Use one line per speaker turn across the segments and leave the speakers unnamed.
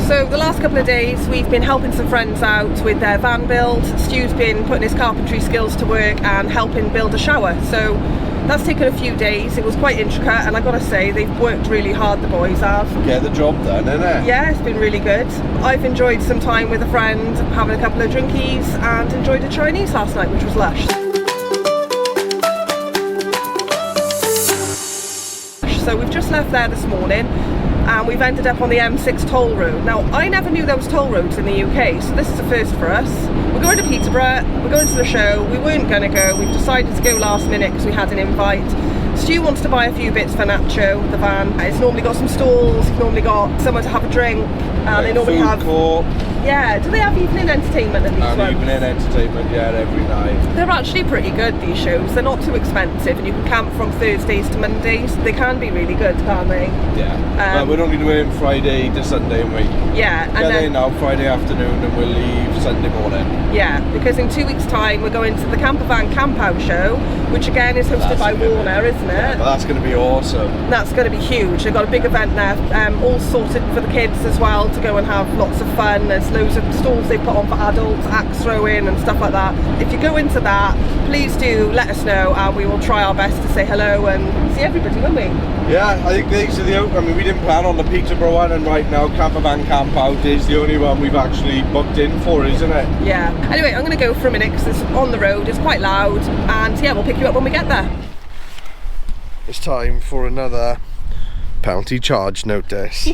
So the last couple of days we've been helping some friends out with their van build. Stu's been putting his carpentry skills to work and helping build a shower. So that's taken a few days. It was quite intricate, and I gotta say they've worked really hard, the boys have.
Get the job done, innit?
Yeah, it's been really good. I've enjoyed some time with a friend, having a couple of drinkies, and enjoyed a Chinese last night, which was lush. So we've just left there this morning and we've ended up on the M6 toll road. Now, I never knew there was toll roads in the UK, so this is a first for us. We're going to Peterborough, we're going to the show. We weren't going to go, we've decided to go last minute because we had an invite. Stu wants to buy a few bits for Nacho, the van. It's normally got some stalls, it's normally got somewhere to have a drink, and they normally have...
court.
Yeah, do they have evening entertainment at these ones?
Evening entertainment, yeah, every night.
They're actually pretty good, these shows. They're not too expensive, and you can camp from Thursdays to Mondays. They can be really good, can't they?
Yeah. We're only doing Friday to Sunday a week.
Yeah.
Get in now Friday afternoon and we'll leave Sunday morning.
Yeah, because in 2 weeks' time we're going to the Camper Van Camp Out show, which again is hosted by Warner, isn't it?
Yeah, but that's going to be awesome. That's
going to be huge. They've got a big event there, all sorted for the kids as well to go and have lots of fun. There's loads of stalls they put on for adults, axe throwing and stuff like that. If you go into that, please do let us know and we will try our best to say hello and see everybody, won't we?
Yeah, I think these are the, I mean, we didn't plan on the Peterborough one, and right now Camper Van Camp Out is the only one we've actually booked in for, isn't it?
Yeah. Anyway, I'm going to go for a minute because it's on the road, it's quite loud, and yeah, we'll pick you up when we get there.
It's time for another penalty charge notice.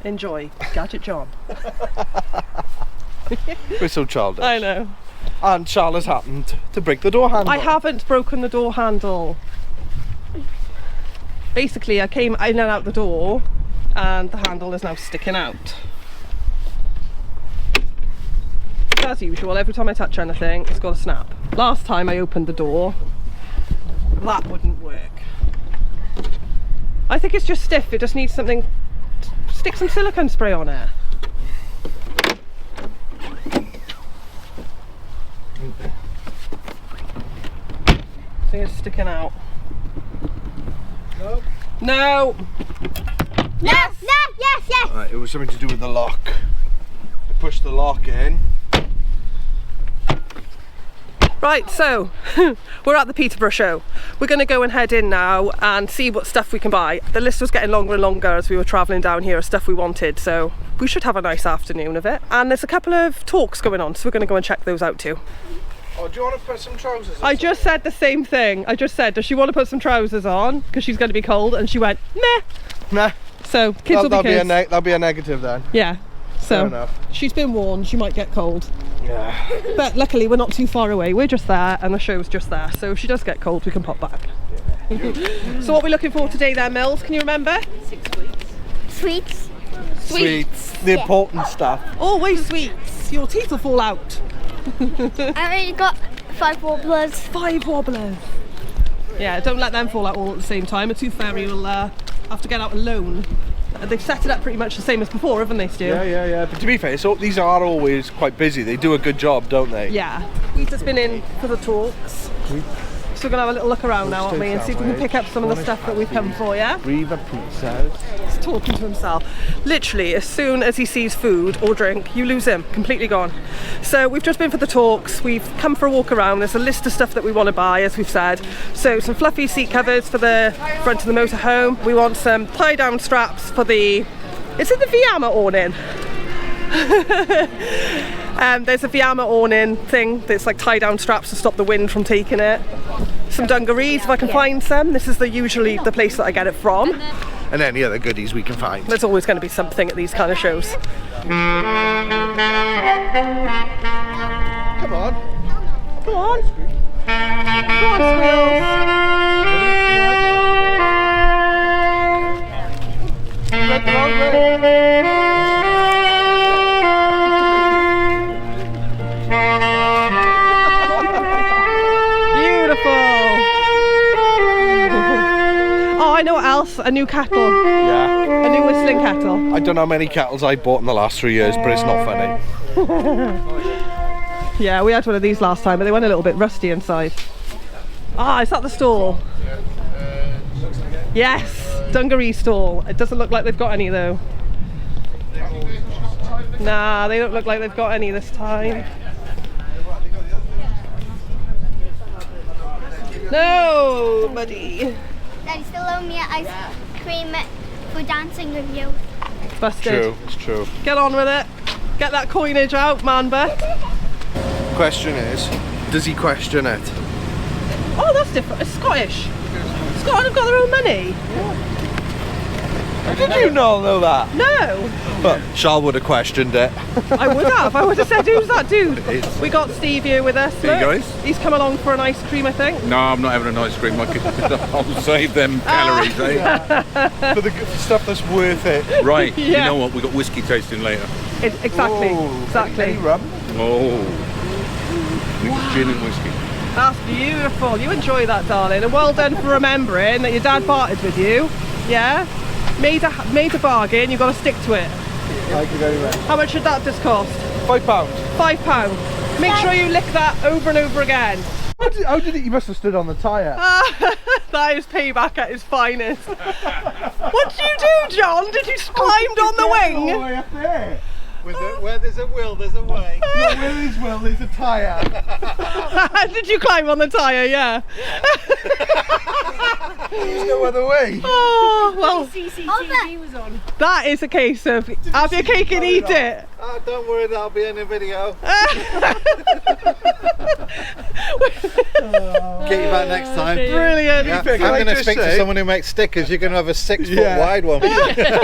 Enjoy, Gadget John.
We're so childish.
I know.
And Charlotte's happened to break the door handle.
I haven't broken the door handle. Basically, I came in and out the door and the handle is now sticking out. As usual, every time I touch anything, it's got to snap. Last time I opened the door, that wouldn't work. I think it's just stiff, it just needs something, stick some silicone spray on it. I think it's sticking out.
No.
No!
Yes! No, yes, yes!
Right, it was something to do with the lock. I pushed the lock in.
Right, so we're at the Peterborough show. We're going to go and head in now and see what stuff we can buy. The list was getting longer and longer as we were travelling down here of stuff we wanted, so we should have a nice afternoon of it. And there's a couple of talks going on, so we're going to go and check those out too.
Oh, do you want to put some trousers on?
I just said the same thing. I just said, does she want to put some trousers on? Because she's going to be cold, and she went, meh.
Nah.
So, kids will be kids.
That'll be a negative then.
Yeah.
Fair
So,
enough.
she's been warned, she might get cold.
Yeah.
But luckily we're not too far away, we're just there and the show's just there, so if she does get cold we can pop back. Yeah. So what are we looking for today there, Mills? Can you remember?
6 sweets. Sweets?
Sweets. The important stuff.
Always sweets. Your teeth will fall out.
I already got 5 warblers.
5 wobblers. Yeah, don't let them fall out all at the same time. A tooth fairy will have to get out alone. They've set it up pretty much the same as before, haven't they, Stu?
Yeah. But to be fair, so these are always quite busy. They do a good job, don't they?
Yeah. We've just been in for the talks. So we're going to have a little look around now, aren't we, and see if we can pick up some of the stuff that we've come for, yeah?
Riva pizzas.
He's talking to himself. Literally, as soon as he sees food or drink, you lose him, completely gone. So we've just been for the talks, we've come for a walk around, there's a list of stuff that we want to buy, as we've said. So some fluffy seat covers for the front of the motorhome. We want some tie-down straps for the... Is it the Viama awning? There's a Viama awning thing that's like tie-down straps to stop the wind from taking it. Some dungarees if I can find some. This is usually the place that I get it from.
And any other goodies we can find.
There's always going to be something at these kind of shows.
Come on.
Come on. Come on, squirrels. Went the wrong way. Oh, I know what else. A new kettle.
Yeah.
A new whistling kettle.
I don't know how many kettles I bought in the last 3 years, but it's not funny.
Yeah, we had one of these last time, but they went a little bit rusty inside. Ah, is that the stall? Yes, dungaree stall. It doesn't look like they've got any though. Nah, they don't look like they've got any this time. No, buddy.
Daddy still owe me an ice cream for dancing with you.
Busted.
True, it's true.
Get on with it. Get that coinage out, man, bet.
Question is, does he question it?
Oh, that's different. It's Scottish. Scotland have got their own money.
Did you not know that?
No.
But Charles would have questioned it.
I would have. I would have said, who's that dude?
It's-
We got Steve here with us.
Hey,
Look.
guys.
He's come along for an ice cream, I think.
No, I'm not having an ice cream. I'll save them calories, eh?
For the stuff that's worth it.
Right,
Yeah.
you know what? We've got whiskey tasting later.
Exactly.
Oh,
Exactly.
any rum?
Oh. I think it's gin and whiskey.
That's beautiful. You enjoy that, darling. And well done for remembering that your dad parted with you. Yeah? Made a bargain. You've got to stick to it.
Thank you very much.
How much did that just cost?
£5.
£5. Make sure you lick that over and over again.
How did it? You must have stood on the tyre.
That is payback at its finest. What did you do, John? Did you climb on the
All
wing?
the way up there.
Where there's a will, there's a way.
Where there's will, there's a tyre.
Did you climb on the tyre? Yeah.
There's no other way.
Oh, well,
CCTV
was on.
that is a case of have your cake and eat it.
Oh, don't worry, that'll be in the video. Get you back next time.
Brilliant.
Yeah, I'm
Can I
going to
just
speak to
say-
someone who makes stickers. You're going to have a 6 foot
Yeah.
wide one.
Can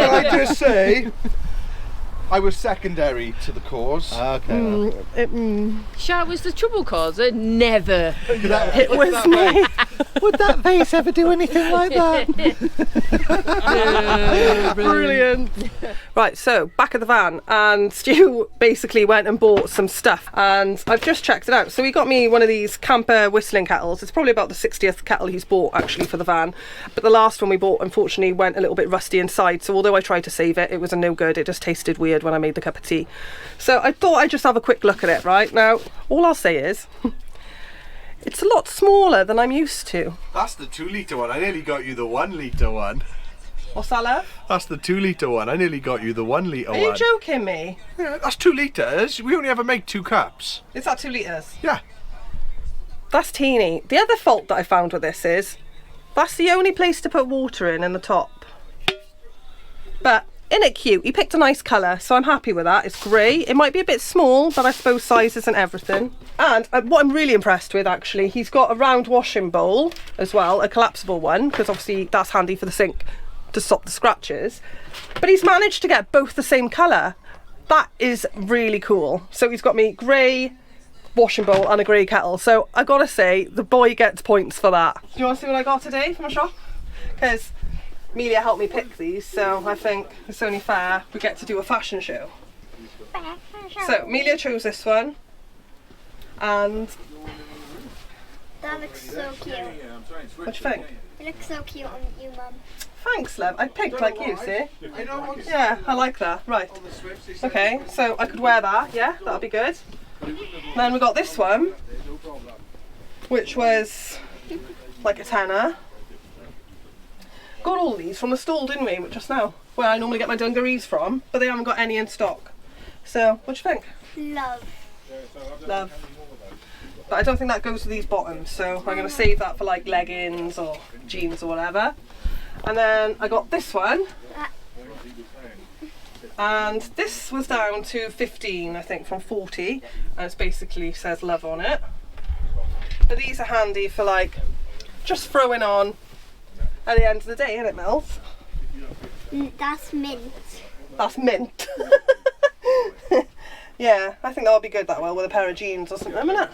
I just say, I was secondary to the cause.
Okay.
Shah was the trouble causer? Never.
It was me.
Would that vase ever do anything like that?
Brilliant. Right, so back at the van, and Stu basically went and bought some stuff, and I've just checked it out. So he got me one of these camper whistling kettles. It's probably about the 60th kettle he's bought actually for the van, but the last one we bought unfortunately went a little bit rusty inside, so although I tried to save it, it was a no good. It just tasted weird when I made the cup of tea. So I thought I'd just have a quick look at it. Right now, all I'll say is it's a lot smaller than I'm used to.
That's the 2 litre one. I nearly got you the 1 litre one.
What's that, love?
That's the 2 litre one. I nearly got you the 1 litre
Are
one.
you joking me?
Yeah, that's 2 litres. We only ever make 2 cups.
Is that 2 litres?
Yeah.
That's teeny. The other fault that I found with this is that's the only place to put water in the top. But isn't it cute? He picked a nice colour, so I'm happy with that. It's grey. It might be a bit small, but I suppose size isn't everything. And what I'm really impressed with, actually, he's got a round washing bowl as well, a collapsible one, because obviously that's handy for the sink to stop the scratches. But he's managed to get both the same colour. That is really cool. So he's got me grey washing bowl and a grey kettle. So I gotta say, the boy gets points for that. Do you want to see what I got today from a shop? Because Emilia helped me pick these, so I think it's only fair we get to do a fashion show. So Emilia chose this one, and
That looks so cute.
what do you think?
It looks so cute on you, Mum.
Thanks, love. I picked like you, see? Yeah, I like that. Right. Okay, so I could wear that, yeah? That'll be good. Then we got this one, which was like a tenner. Got all these from the stall, didn't we, just now? Where I normally get my dungarees from, but they haven't got any in stock. So, what do you think?
Love.
Love. But I don't think that goes to these bottoms, so I'm going to save that for like leggings or jeans or whatever. And then I got this one, and this was down to 15, I think, from 40, and it basically says love on it. But these are handy for like just throwing on at the end of the day, isn't it, Melf?
That's mint.
That's mint. Yeah, I think that'll be good that well with a pair of jeans or something, isn't it?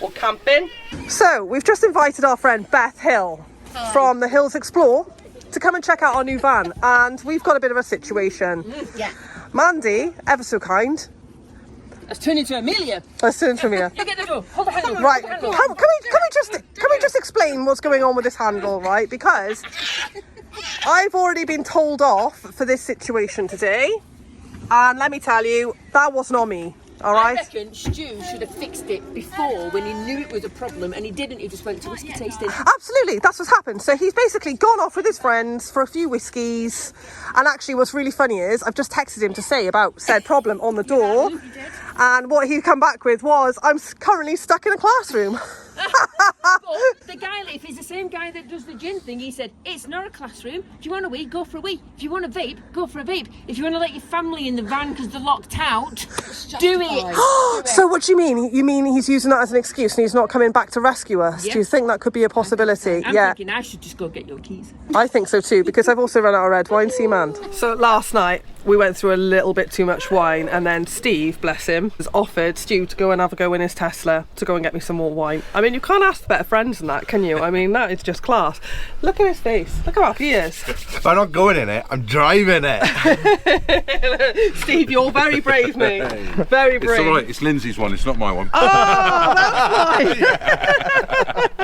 Or camping. So we've just invited our friend Beth Hill from the Hills Explore to come and check out our new van, and we've got a bit of a situation.
Yeah.
Mandy, ever so kind.
Let's turn into Emilia.
Let's turn to Emilia.
Look at the door. Hold the handle.
Right,
Hold the handle.
can we just explain what's going on with this handle, right? Because I've already been told off for this situation today, and let me tell you, that wasn't on me. All
I
right.
reckon Stu should have fixed it before when he knew it was a problem, and he didn't. He just went to whiskey tasting.
Absolutely, that's what's happened. So he's basically gone off with his friends for a few whiskies, and actually what's really funny is I've just texted him to say about said problem on the door, and what he'd come back with was, I'm currently stuck in a classroom.
But the guy, if he's the same guy that does the gin thing, he said, it's not a classroom. If you want a weed, go for a weed. If you want a vape, go for a vape. If you want to let your family in the van because they're locked out, do it.
So what do you mean? You mean he's using that as an excuse and he's not coming back to rescue us?
Yep.
Do you think that could be a possibility?
I'm thinking I should just go get your keys.
I think so too, because I've also run out of red wine, man. So last night we went through a little bit too much wine, and then Steve, bless him, has offered Stu to go and have a go in his Tesla to go and get me some more wine. I mean, you can't ask for better friends than that, can you? I mean, that is just class. Look at his face. Look how happy he is.
I'm not going in it, I'm driving it.
Steve, you're very brave, mate. Very brave.
It's all right. It's Lindsay's one. It's not my one.
Oh, that's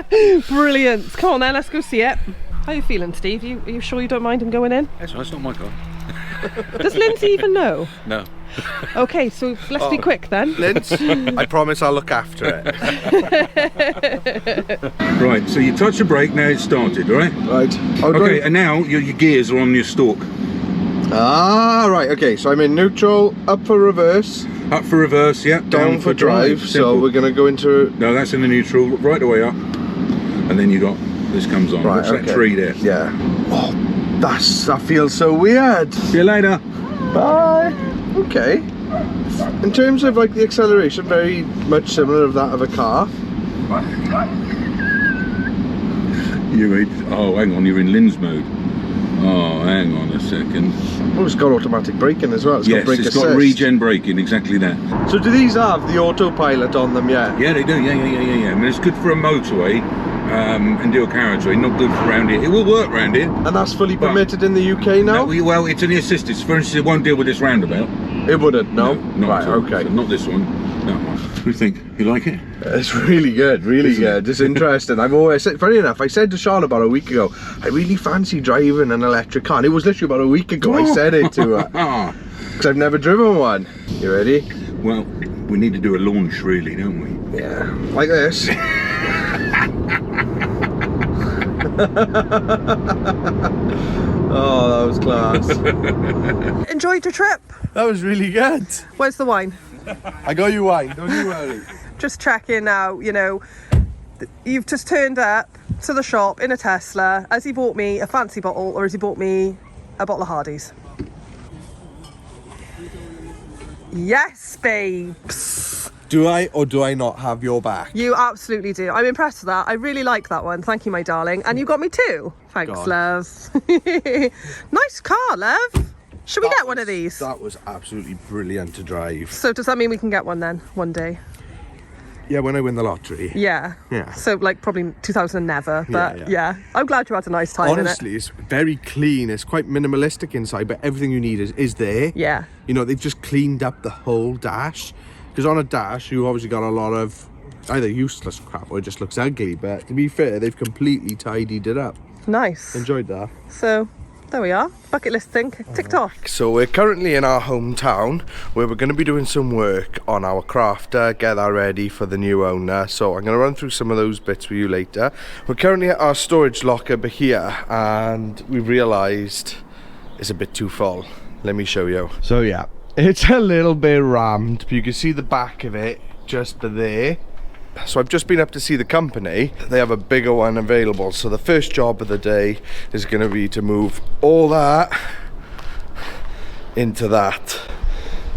why. Brilliant. Come on then, let's go see it. How are you feeling, Steve? Are you sure you don't mind him going in?
That's right. It's not my car.
Does Lindsay even know?
No.
Okay, so let's be quick then.
Linz, I promise I'll look after it.
Right. So you touch the brake. Now it's started. Right.
Right.
Okay. And now your gears are on your stalk.
Ah, right, okay, so I'm in neutral, up for reverse,
Up for reverse. Yeah.
down for drive. So
Simple.
we're going to go into...
No, that's in the neutral. Right away up. And then you got this comes on.
Right,
What's
okay.
that tree there?
Yeah. Oh, that feels so weird.
See you later.
Bye. Okay. In terms of like the acceleration, very much similar of that of a car.
Oh, hang on. You're in Lin's mode. Oh, hang on a second.
Oh, it's got automatic braking as well. It's
Yes,
got brake
it's
assist.
got regen braking. Exactly that.
So do these have the autopilot on them yet?
Yeah, they do. Yeah. I mean, it's good for a motorway and dual carriageway. Not good for around here. It will work around here.
And that's fully permitted in the UK now?
No, well, it's an assisted. For instance, it won't deal with this roundabout.
It wouldn't, no?
Not
Right,
at all.
okay.
So not this one. That one. What do you think? You like it?
It's really good, really good. It's interesting. I've always said, funny enough, I said to Sean about a week ago, I really fancy driving an electric car. And it was literally about a week ago I said it to her. Because I've never driven one. You ready?
Well, we need to do a launch, really, don't we?
Yeah. Like this. Oh, that was class.
Enjoyed your trip?
That was really good.
Where's the wine?
I got you wine, don't you worry.
Just checking now, you know, you've just turned up to the shop in a Tesla. Has he bought me a fancy bottle or has he bought me a bottle of Hardy's? Yes, babes.
Do I or do I not have your back?
You absolutely do. I'm impressed with that. I really like that one. Thank you, my darling. And you got me two. Thanks,
God.
love. Nice car, love. Should we get one of these?
That was absolutely brilliant to drive.
So does that mean we can get one then, one day?
Yeah, when I win the lottery.
Yeah.
Yeah.
So like probably 2000 never, but
Yeah,
yeah. I'm glad you had a nice time in it.
Honestly, it's very clean. It's quite minimalistic inside, but everything you need is there.
Yeah.
You know, they've just cleaned up the whole dash. Because on a dash, you obviously got a lot of either useless crap or it just looks ugly. But to be fair, they've completely tidied it up.
Nice.
Enjoyed that.
So there we are. Bucket list thing ticked off.
So we're currently in our hometown where we're going to be doing some work on our crafter, get that ready for the new owner. So I'm going to run through some of those bits with you later. We're currently at our storage locker here and we realised it's a bit too full. Let me show you. So yeah, it's a little bit rammed, but you can see the back of it just there. So I've just been up to see the company. They have a bigger one available. So the first job of the day is going to be to move all that into that.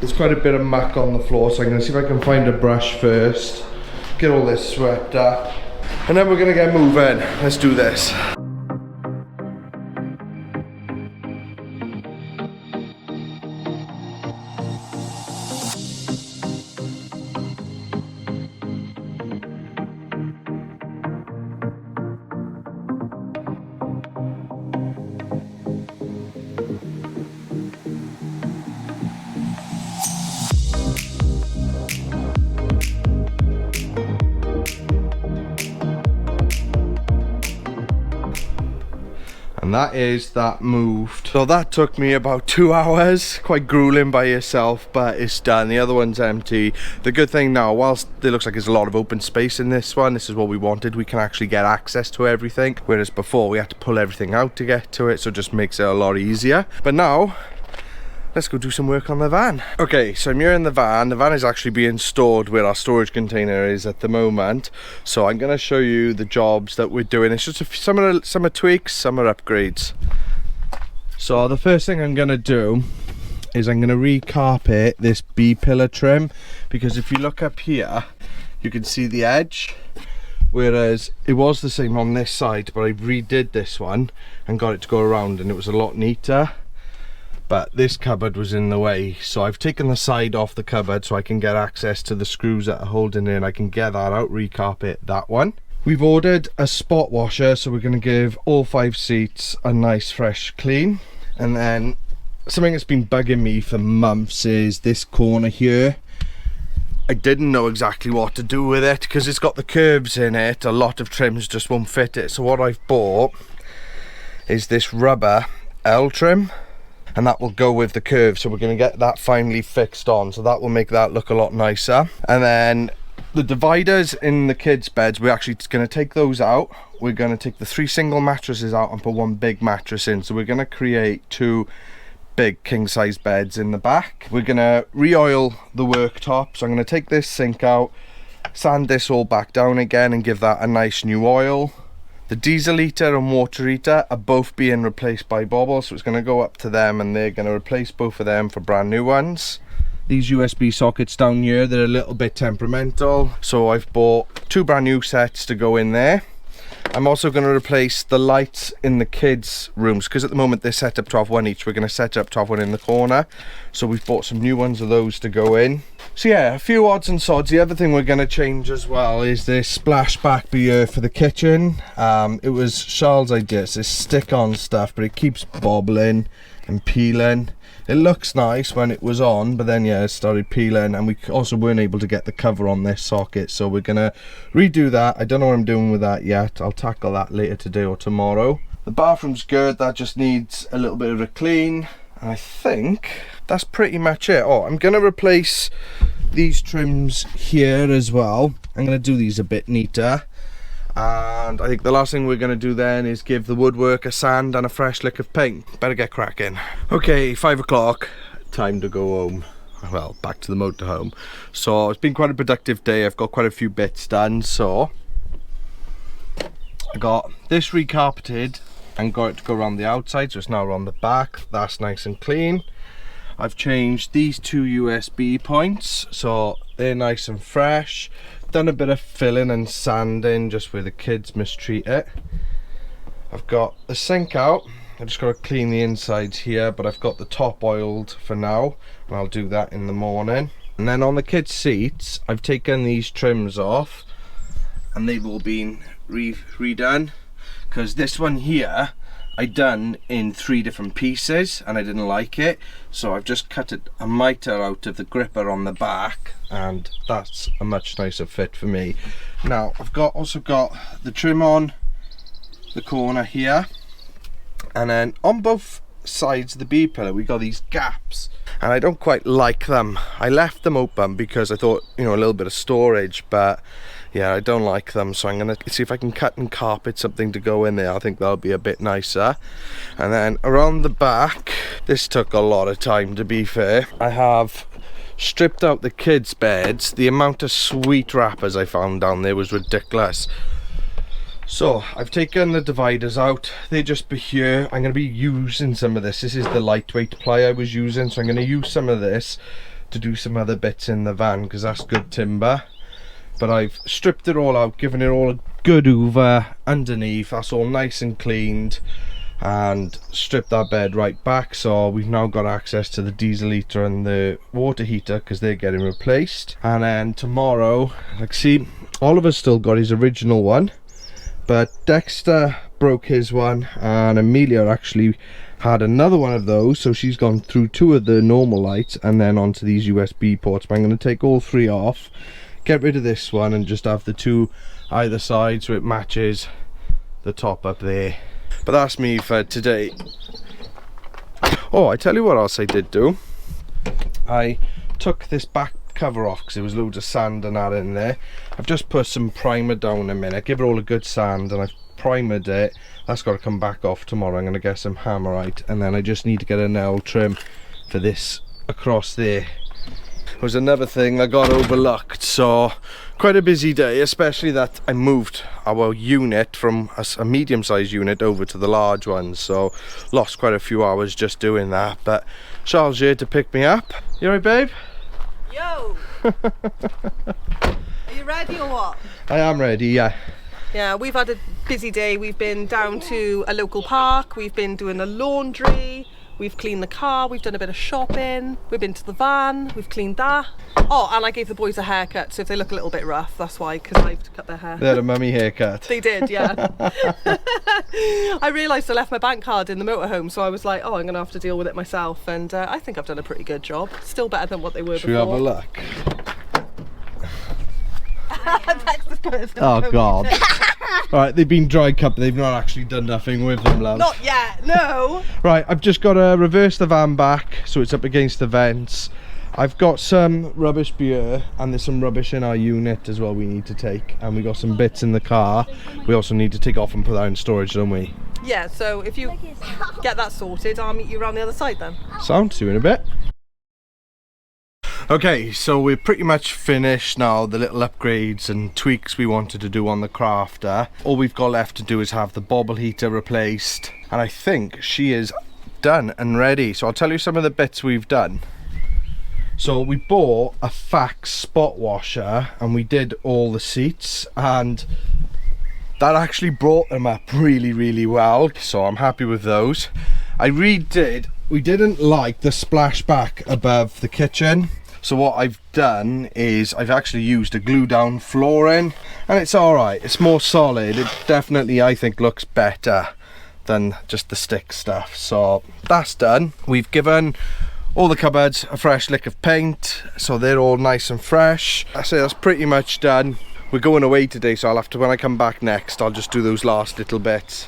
There's quite a bit of muck on the floor, so I'm going to see if I can find a brush first. Get all this swept up. And then we're going to get moving. Let's do this. And that is that moved. So that took me about 2 hours, quite grueling by yourself, but it's done. The other one's empty. The good thing now, whilst it looks like there's a lot of open space in this one, this is what we wanted. We can actually get access to everything, whereas before we had to pull everything out to get to it, so it just makes it a lot easier. But now, let's go do some work on the van. Okay, so I'm here in the van. The van is actually being stored where our storage container is at the moment. So I'm going to show you the jobs that we're doing. It's just some are tweaks, some are upgrades. So the first thing I'm going to do is I'm going to recarpet this B-pillar trim, because if you look up here, you can see the edge. Whereas it was the same on this side, but I redid this one and got it to go around, and it was a lot neater. But this cupboard was in the way, so I've taken the side off the cupboard so I can get access to the screws that are holding it, and I can get that out, recarpet that one. We've ordered a spot washer, so we're going to give all 5 seats a nice fresh clean. And then something that's been bugging me for months is this corner here. I didn't know exactly what to do with it because it's got the curves in it. A lot of trims just won't fit it, so what I've bought is this rubber L trim, and that will go with the curve, so we're going to get that finally fixed on, so that will make that look a lot nicer. And then the dividers in the kids' beds, we're actually going to take those out. We're going to take the 3 single mattresses out and put 1 big mattress in, so we're going to create 2 big king-size beds in the back. We're going to re-oil the worktop, so I'm going to take this sink out, sand this all back down again and give that a nice new oil. The diesel heater and water heater are both being replaced by Bobble, so it's going to go up to them and they're going to replace both of them for brand new ones. These USB sockets down here, they're a little bit temperamental, so I've bought 2 brand new sets to go in there. I'm also going to replace the lights in the kids' rooms, because at the moment they're set up to have 1 each. We're going to set up to have 1 in the corner, so we've bought some new ones of those to go in. So yeah, a few odds and sods. The other thing we're going to change as well is this splashback here for the kitchen. It was Charles' idea. It's this stick-on stuff, but it keeps bobbling and peeling. It looks nice when it was on, but then yeah, it started peeling, and we also weren't able to get the cover on this socket, so we're gonna redo that. I don't know what I'm doing with that yet. I'll tackle that later today or tomorrow. The bathroom's good. That just needs a little bit of a clean, and I think that's pretty much it. Oh, I'm gonna replace these trims here as well. I'm gonna do these a bit neater. And I think the last thing we're going to do then is give the woodwork a sand and a fresh lick of paint. Better get cracking. Okay, 5 o'clock, time to go home. Well, back to the motorhome. So it's been quite a productive day. I've got quite a few bits done. So I got this recarpeted and got it to go around the outside, so it's now around the back. That's nice and clean. I've changed these 2 USB points, so they're nice and fresh. Done a bit of filling and sanding just where the kids mistreat it. I've got the sink out. I just got to clean the insides here, but I've got the top oiled for now, and I'll do that in the morning. And then on the kids' seats, I've taken these trims off, and they've all been redone, because this one here I done in 3 different pieces and I didn't like it, so I've just cut a mitre out of the gripper on the back, and that's a much nicer fit for me. Now I've also got the trim on the corner here, and then on both sides of the B pillar we got these gaps, and I don't quite like them. I left them open because I thought, you know, a little bit of storage, but yeah, I don't like them, so I'm gonna see if I can cut and carpet something to go in there. I think that'll be a bit nicer. And then around the back, this took a lot of time, to be fair. I have stripped out the kids' beds. The amount of sweet wrappers I found down there was ridiculous. So I've taken the dividers out. They just be here. I'm going to be using some of this. This is the lightweight ply I was using, so I'm going to use some of this to do some other bits in the van, because that's good timber. But I've stripped it all out, given it all a good hoover underneath. That's all nice and cleaned, and stripped that bed right back. So we've now got access to the diesel heater and the water heater, because they're getting replaced. And then tomorrow, like, see, Oliver's still got his original one, but Dexter broke his one, and Emilia actually had another one of those, so she's gone through 2 of the normal lights and then onto these USB ports. But I'm going to take all 3 off, get rid of this one, and just have the 2 either side so it matches the top up there. But that's me for today. Oh, I tell you what else I did do. I took this back cover off because there was loads of sand and that in there. I've just put some primer down a minute, give it all a good sand, and I've primered it. That's got to come back off tomorrow. I'm going to get some hammerite, and then I just need to get a nail trim for this across there. There was another thing I got overlooked, so quite a busy day, especially that I moved our unit from a medium-sized unit over to the large one, so lost quite a few hours just doing that. But Charles here to pick me up. You alright, babe?
Yo! Are you ready or what?
I am ready, yeah.
Yeah, we've had a busy day. We've been down to a local park, we've been doing the laundry, we've cleaned the car, we've done a bit of shopping, we've been to the van, we've cleaned that. Oh, and I gave the boys a haircut, so if they look a little bit rough, that's why, because I've cut their hair.
They had a mummy haircut.
They did, yeah. I realised I left my bank card in the motorhome, so I was like, oh, I'm going to have to deal with it myself, and I think I've done a pretty good job. Still better than what they were
Should we
before.
have a look?
Oh God.
Right, they've been dry cupped, they've not actually done nothing with them, love.
Not yet, no.
Right, I've just got to reverse the van back so it's up against the vents. I've got some rubbish beer, and there's some rubbish in our unit as well we need to take, and we got some bits in the car we also need to take off and put that in storage, don't we?
Yeah, so if you get that sorted, I'll meet you around the other side then.
Sound to you in a bit. Okay, so we're pretty much finished now, the little upgrades and tweaks we wanted to do on the crafter. All we've got left to do is have the bobble heater replaced, and I think she is done and ready. So I'll tell you some of the bits we've done. So we bought a fax spot washer and we did all the seats, and that actually brought them up really well, so I'm happy with those. We didn't like the splashback above the kitchen, so what I've done is I've actually used a glue down flooring, and it's alright, it's more solid. It definitely, I think, looks better than just the stick stuff, so that's done. We've given all the cupboards a fresh lick of paint, so they're all nice and fresh. I say that's pretty much done. We're going away today, so I'll have to, when I come back next, I'll just do those last little bits.